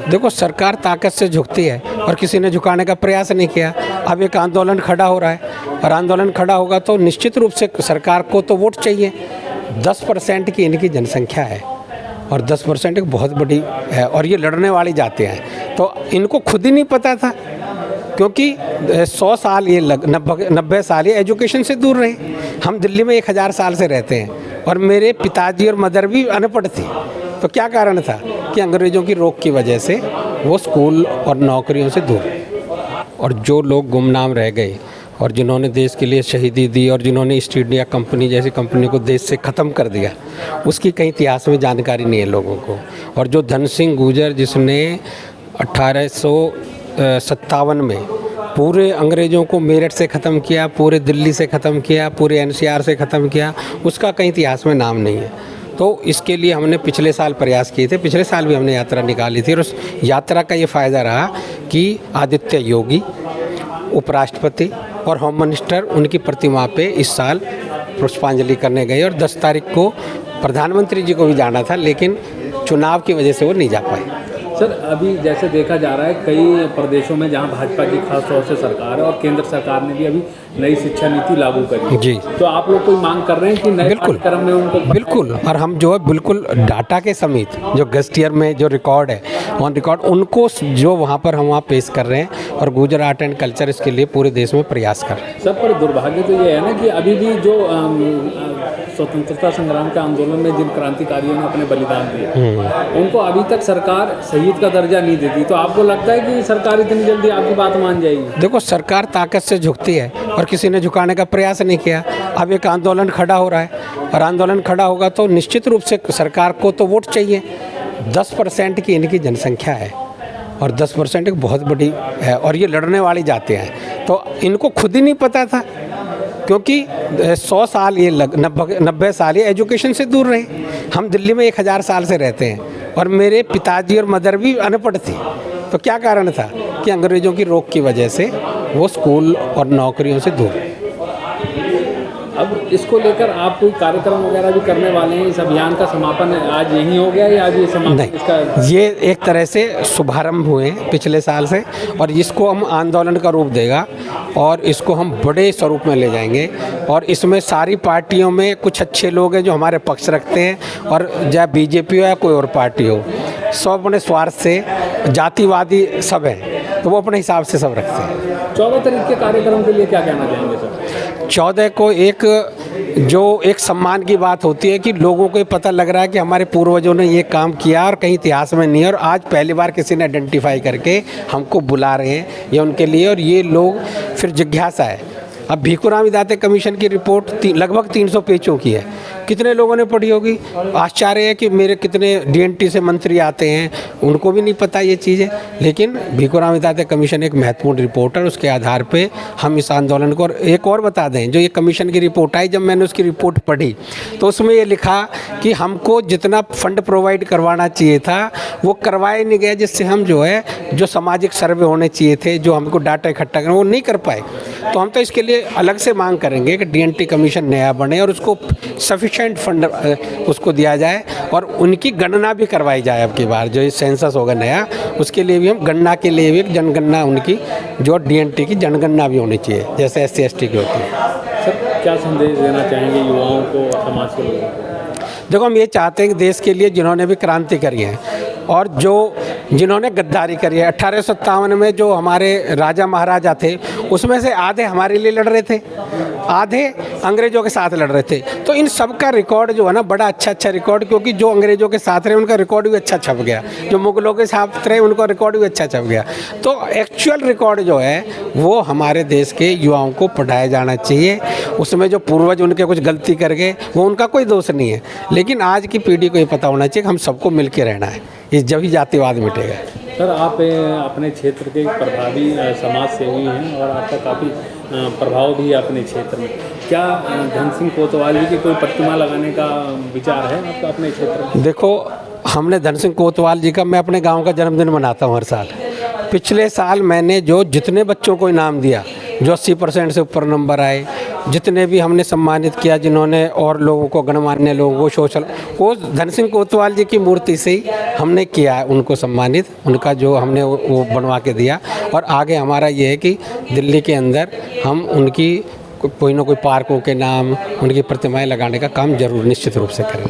देखो, सरकार ताकत से झुकती है और किसी ने झुकाने का प्रयास नहीं किया। अब एक आंदोलन खड़ा हो रहा है और आंदोलन खड़ा होगा तो निश्चित रूप से सरकार को तो वोट चाहिए। 10% की इनकी जनसंख्या है और 10% एक बहुत बड़ी है और ये लड़ने वाली जाते हैं, तो इनको खुद ही नहीं पता था, क्योंकि 100 साल ये 90 साल ये एजुकेशन से दूर रहे। हम दिल्ली में 1000 साल से रहते हैं और मेरे पिताजी और मदर भी अनपढ़ थी। तो क्या कारण था कि अंग्रेज़ों की रोक की वजह से वो स्कूल और नौकरियों से दूर, और जो लोग गुमनाम रह गए और जिन्होंने देश के लिए शहीदी दी और जिन्होंने ईस्ट इंडिया कंपनी जैसी कंपनी को देश से ख़त्म कर दिया, उसकी कहीं इतिहास में जानकारी नहीं है लोगों को। और जो धन सिंह गुर्जर जिसने 1857 में पूरे अंग्रेज़ों को मेरठ से ख़त्म किया, पूरे दिल्ली से ख़त्म किया, पूरे NCR से ख़त्म किया, उसका कहीं इतिहास में नाम नहीं है। तो इसके लिए हमने पिछले साल प्रयास किए थे, पिछले साल भी हमने यात्रा निकाली थी और उस यात्रा का ये फ़ायदा रहा कि आदित्य योगी, उपराष्ट्रपति और होम मिनिस्टर उनकी प्रतिमा पे इस साल पुष्पांजलि करने गए और 10 तारीख को प्रधानमंत्री जी को भी जाना था, लेकिन चुनाव की वजह से वो नहीं जा पाए। सर, अभी जैसे देखा जा रहा है कई प्रदेशों में जहां भाजपा की खास तौर से सरकार है और केंद्र सरकार ने भी अभी नई शिक्षा नीति लागू करी है। जी, तो आप लोग कोई मांग कर रहे हैं कि नए पाठ्यक्रम में उनको? बिल्कुल, और हम जो है बिल्कुल डाटा के समेत जो गेस्टियर में जो रिकॉर्ड है ऑन रिकॉर्ड उनको जो वहाँ पर हम वहाँ पेश कर रहे हैं और गुजर आर्ट एंड कल्चर इसके लिए पूरे देश में प्रयास कर रहे हैं। सब पर दुर्भाग्य तो ये है ना कि अभी भी जो स्वतंत्रता संग्राम के आंदोलन में जिन क्रांतिकारियों ने अपने बलिदान दिए उनको अभी तक सरकार शहीद का दर्जा नहीं देती। तो आपको लगता है कि सरकार इतनी जल्दी आपकी बात मान जाएगी? देखो, सरकार ताकत से झुकती है और किसी ने झुकाने का प्रयास नहीं किया। अब एक आंदोलन खड़ा हो रहा है और आंदोलन खड़ा होगा तो निश्चित रूप से सरकार को तो वोट चाहिए। 10% की इनकी जनसंख्या है और 10% एक बहुत बड़ी है और ये लड़ने वाली जाते हैं, तो इनको खुद ही नहीं पता था, क्योंकि 100 साल ये 90 साल ये एजुकेशन से दूर रहे। हम दिल्ली में 1000 साल से रहते हैं और मेरे पिताजी और मदर भी अनपढ़ थी। तो क्या कारण था कि अंग्रेज़ों की रोक की वजह से वो स्कूल और नौकरियों से दूर। अब इसको लेकर आप कोई कार्यक्रम वगैरह भी करने वाले हैं? इस अभियान का समापन आज यहीं हो गया या आज ये समापन? नहीं, इसका ये एक तरह से शुभारंभ हुए हैं पिछले साल से और इसको हम आंदोलन का रूप देगा और इसको हम बड़े स्वरूप में ले जाएंगे। और इसमें सारी पार्टियों में कुछ अच्छे लोग हैं जो हमारे पक्ष रखते हैं, और चाहे BJP हो या कोई और पार्टी हो, सब अपने स्वार्थ से जातिवादी सब हैं, तो वो अपने हिसाब से सब रखते हैं। 14 तारीख के कार्यक्रम के लिए क्या कहना चाहेंगे सर? 14 को एक सम्मान की बात होती है कि लोगों को ये पता लग रहा है कि हमारे पूर्वजों ने ये काम किया और कहीं इतिहास में नहीं है, और आज पहली बार किसी ने आइडेंटिफाई करके हमको बुला रहे हैं, ये उनके लिए। और ये लोग फिर जिज्ञासा है। अब भीखूराम इदाते कमीशन की रिपोर्ट लगभग 300 पेजों की है, कितने लोगों ने पढ़ी होगी? आश्चर्य है कि मेरे कितने DNT से मंत्री आते हैं, उनको भी नहीं पता ये चीज़ें। लेकिन भीखूराम इदाते कमीशन एक महत्वपूर्ण रिपोर्ट है, उसके आधार पे हम इस आंदोलन को। एक और बता दें, जो ये कमीशन की रिपोर्ट आई, जब मैंने उसकी रिपोर्ट पढ़ी तो उसमें ये लिखा कि हमको जितना फंड प्रोवाइड करवाना चाहिए था वो करवाया नहीं गया, जिससे हम जो सामाजिक सर्वे होने चाहिए थे, जो हमको डाटा इकट्ठा करना, वो नहीं कर पाए। तो हम तो इसके लिए अलग से मांग करेंगे कि DNT कमीशन नया बने और उसको सफिशिएंट फंड उसको दिया जाए और उनकी गणना भी करवाई जाए। अब की बार जो ये सेंसस होगा नया, उसके लिए भी हम गणना के लिए भी एक जनगणना, उनकी जो DNT की जनगणना भी होनी चाहिए जैसे SC ST की होती है। सर, क्या संदेश देना चाहेंगे युवाओं को, समाज के लोगों को? देखो, हम ये चाहते हैं कि देश के लिए जिन्होंने भी क्रांति करी है और जिन्होंने गद्दारी करी है, 1857 में जो हमारे राजा महाराजा थे उसमें से आधे हमारे लिए लड़ रहे थे, आधे अंग्रेज़ों के साथ लड़ रहे थे। तो इन सब का रिकॉर्ड जो है ना, बड़ा अच्छा रिकॉर्ड, क्योंकि जो अंग्रेज़ों के साथ रहे उनका रिकॉर्ड भी अच्छा छप गया, जो मुगलों के साथ रहे उनका रिकॉर्ड भी अच्छा छप गया। तो एक्चुअल रिकॉर्ड जो है वो हमारे देश के युवाओं को पढ़ाया जाना चाहिए। उसमें जो पूर्वज उनके कुछ गलती कर गए वो उनका कोई दोष नहीं है, लेकिन आज की पीढ़ी को ये पता होना चाहिए कि हम सबको मिल के रहना है, इस जब ही जातिवाद मिटेगा। सर, आप अपने क्षेत्र के प्रभावी समाज सेवी हैं और आपका काफ़ी प्रभाव भी है अपने क्षेत्र में। क्या धन सिंह कोतवाल जी की कोई प्रतिमा लगाने का विचार है आपका अपने क्षेत्र में? देखो, हमने धन सिंह कोतवाल जी का, मैं अपने गांव का जन्मदिन मनाता हूँ हर साल। पिछले साल मैंने जितने बच्चों को इनाम दिया, जो 80% से ऊपर नंबर आए, जितने भी हमने सम्मानित किया, जिन्होंने और लोगों को, गणमान्य लोगों को, सोशल, वो धन सिंह कोतवाल जी की मूर्ति से ही हमने किया है उनको सम्मानित, उनका जो हमने वो बनवा के दिया। और आगे हमारा ये है कि दिल्ली के अंदर हम उनकी कोई ना कोई पार्कों के नाम उनकी प्रतिमाएं लगाने का काम जरूर निश्चित रूप से करें।